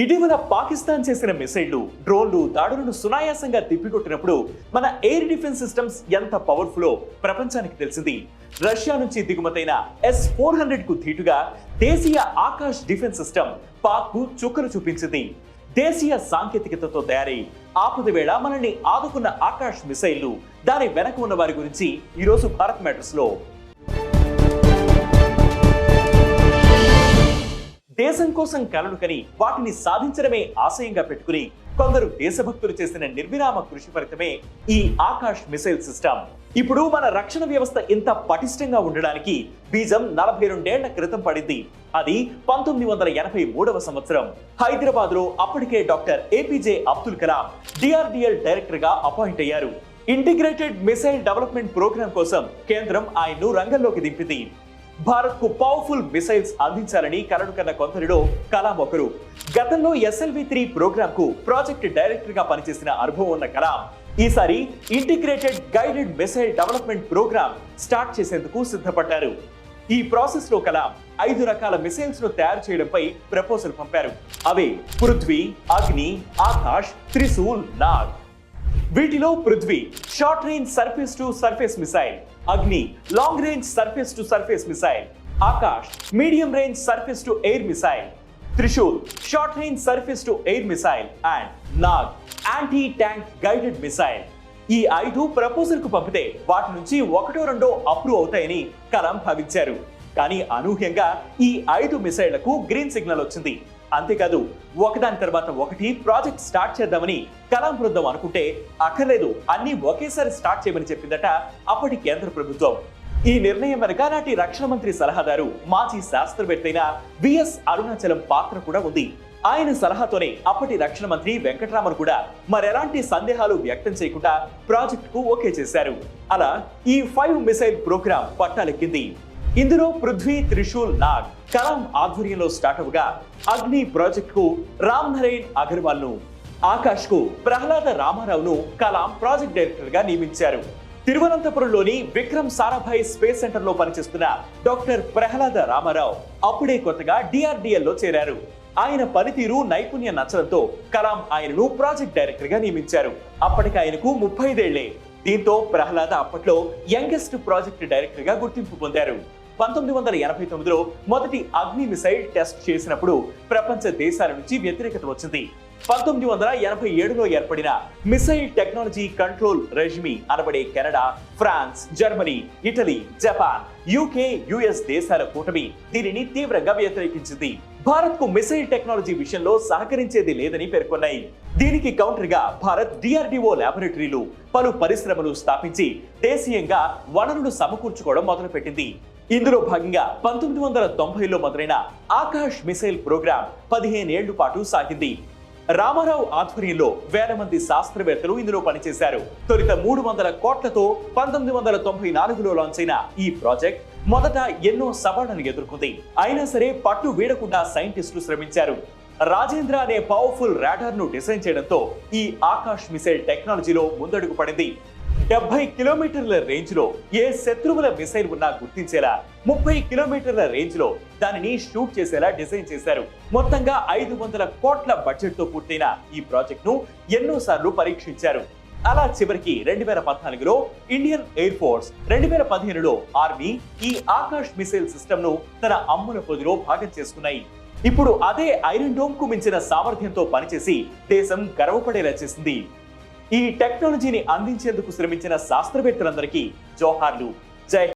ఇటీవల పాకిస్తాన్ చేసిన మిసైళ్లు, డ్రోన్లు దాడులను సునాయాసంగా తిప్పికొట్టినప్పుడు మన ఎయిర్ డిఫెన్స్ సిస్టమ్స్ ఎంత పవర్ఫుల్లో ప్రపంచానికి తెలిసింది. రష్యా నుంచి దిగుమతైన S-400 కు ధీటుగా దేశీయ ఆకాశ్ డిఫెన్స్ సిస్టమ్ పాక్ కు చుక్కలు చూపించింది. దేశీయ సాంకేతికతతో తయారై ఆపద వేళ మనల్ని ఆదుకున్న ఆకాశ్ మిసైళ్లు, దాని వెనక ఉన్న వారి గురించి ఈరోజు భారత్ మ్యాటర్స్ లో. దేశం కోసం కలలు కని వాటిని సాధించడమే ఆశయంగా పెట్టుకుని కొందరు దేశభక్తులు చేసిన నిర్విరామ కృషి ఫలితమే ఈ ఆకాశ్ మిసైల్ సిస్టమ్. ఇప్పుడు మన రక్షణ వ్యవస్థ ఇంత పటిష్టంగా ఉండడానికి బీజం 42 ఏళ్ల క్రితం పడింది. అది 1983వ సంవత్సరం. హైదరాబాద్ లో అప్పటికే doctor APJ Abdul Kalam DRDL director గా అపాయింట్ అయ్యారు. ఇంటిగ్రేటెడ్ మిసైల్ డెవలప్మెంట్ ప్రోగ్రామ్ కోసం కేంద్రం ఆయన్ను రంగంలోకి దింపింది. భారత్ కు పవర్ఫుల్ మిసైల్స్ అందించాలని కలలు కన్న కొందరిలో కలాం ఒకరు. గతంలో SLV-3 ప్రోగ్రామ్ కు ప్రాజెక్ట్ డైరెక్టర్ గా పనిచేసిన అనుభవం ఉన్న కలాం ఈసారి integrated guided missile development program start చేసేందుకు సిద్ధపడ్డారు. ఈ ప్రాసెస్ లో కలాం 5 రకాల మిసైల్స్ ను తయారు చేయడంపై ప్రపోజల్ పంపారు. అవే పృథ్వీ, అగ్ని, ఆకాశ్, త్రిశూల్, నాగ్. వీటిలో Prithvi short range surface to surface missile, Agni long range surface to surface missile, Akash medium range surface to air missile, Trishul short range surface to air missile and Nag anti tank guided missile. ఈ 5 proposal కు పంపితే వాటి నుంచి 1-2 approve అవుతాయని కలాం భావించారు. కానీ అనూహ్యంగా ఈ 5 మిసైళ్లకు గ్రీన్ సిగ్నల్ వచ్చింది. అంతేకాదు, ఒకదాని తర్వాత ఒకటి ప్రాజెక్ట్ స్టార్ట్ చేద్దామని కలాం బృందం అనుకుంటే అక్కర్లేదు, అన్ని ఒకేసారి స్టార్ట్ చేయమని చెప్పిందట అప్పటి కేంద్ర ప్రభుత్వం. ఈ నిర్ణయం వెనుక నాటి రక్షణ మంత్రి సలహాదారు, మాజీ శాస్త్రవేత్త అయిన VS అరుణాచలం పాత్ర కూడా ఉంది. ఆయన సలహాతోనే అప్పటి రక్షణ మంత్రి వెంకటరామన్ కూడా మరెలాంటి సందేహాలు వ్యక్తం చేయకుండా ప్రాజెక్ట్ కు ఓకే చేశారు. అలా ఈ 5 మిసైల్ ప్రోగ్రామ్ పట్టాలెక్కింది. ఇందులో పృథ్వీ, త్రిశూల్, నాగ్ కలాం ఆధ్వర్యంలో స్టార్ట్ అవగా, అగ్ని ప్రాజెక్ట్ కు రామ్ నరేన్ అగర్వాల్ ను, ఆకాశ్ కు ప్రహ్లాద రామారావును కలాం ప్రాజెక్ట్ డైరెక్టర్ గా నియమించారు. తిరువనంతపురంలోని విక్రమ్ సారాభాయ్ స్పేస్ సెంటర్ లో పనిచేస్తున్న డాక్టర్ ప్రహ్లాద రామారావు అప్పుడే కొత్తగా DRDL లో చేరారు. ఆయన పనితీరు, నైపుణ్యం నచ్చడంతో కలాం ఆయనను ప్రాజెక్ట్ డైరెక్టర్ గా నియమించారు. అప్పటికి ఆయనకు 35 ఏళ్లే. దీంతో ప్రహ్లాద అప్పట్లో యంగెస్ట్ ప్రాజెక్ట్ డైరెక్టర్ గా గుర్తింపు పొందారు. 1989లో మొదటి అగ్ని మిసైల్ టెస్ట్ చేసినప్పుడు ప్రపంచ దేశాల నుంచి వ్యతిరేకత వచ్చింది. 1987లో ఏర్పడిన మిసైల్ టెక్నాలజీ కంట్రోల్ రెజిమి అనబడే Canada, France, Germany, Italy, Japan, UK, US దేశాల కూటమి దీనిని తీవ్రంగా వ్యతిరేకించింది. భారత్ కు మిసైల్ టెక్నాలజీ విషయంలో సహకరించేది లేదని పేర్కొన్నాయి. దీనికి కౌంటర్ గా భారత్ DRDO ల్యాబొరేటరీలు, పలు పరిశ్రమలు స్థాపించి దేశీయంగా వనరులు సమకూర్చుకోవడం మొదలుపెట్టింది. ఇందులో భాగంగా 1990లో మొదలైన ఆకాశ్ మిసైల్ ప్రోగ్రామ్ 15 ఏళ్ల పాటు సాగింది. రామారావు ఆధ్వర్యంలో వేల మంది శాస్త్రవేత్తలు ఇందులో పనిచేశారు. తొలుత 300 కోట్లతో 1994లో లాంచ్ అయిన ఈ ప్రాజెక్ట్ మొదట ఎన్నో సవాళ్లను ఎదుర్కొంది. అయినా సరే పట్టు వీడకుండా సైంటిస్టులు శ్రమించారు. రాజేంద్ర అనే పవర్ఫుల్ రాడార్ ను డిజైన్ చేయడంతో ఈ ఆకాశ్ మిసైల్ టెక్నాలజీలో ముందడుగు పడింది. 70 కిలోమీటర్ల రేంజ్ లో ఏ శత్రువుల మిసైల్ ఉన్నా గుర్తించేలా 30 కిలోమీటర్ల రేంజ్ లో దానిని షూట్ చేసేలా డిజైన్ చేశారు. మొత్తంగా 500 కోట్ల బడ్జెట్ తో పూర్తయిన ఈ ప్రాజెక్ట్ ను ఎన్నోసార్లు పరీక్షించారు. అలా చివరికి 2014లో ఇండియన్ ఎయిర్ ఫోర్స్, 2015లో ఆర్మీ ఈ ఆకాశ్ మిసైల్ సిస్టమ్ ను తన అమ్ముల పొదిలో భాగం చేసుకున్నాయి. ఇప్పుడు అదే ఐరన్ డోమ్ కు మించిన సామర్థ్యంతో పనిచేసి దేశం గర్వపడేలా చేసింది. ఈ టెక్నాలజీని అందించేందుకు శ్రమించిన శాస్త్రవేత్తలందరికీ జోహార్లు. జై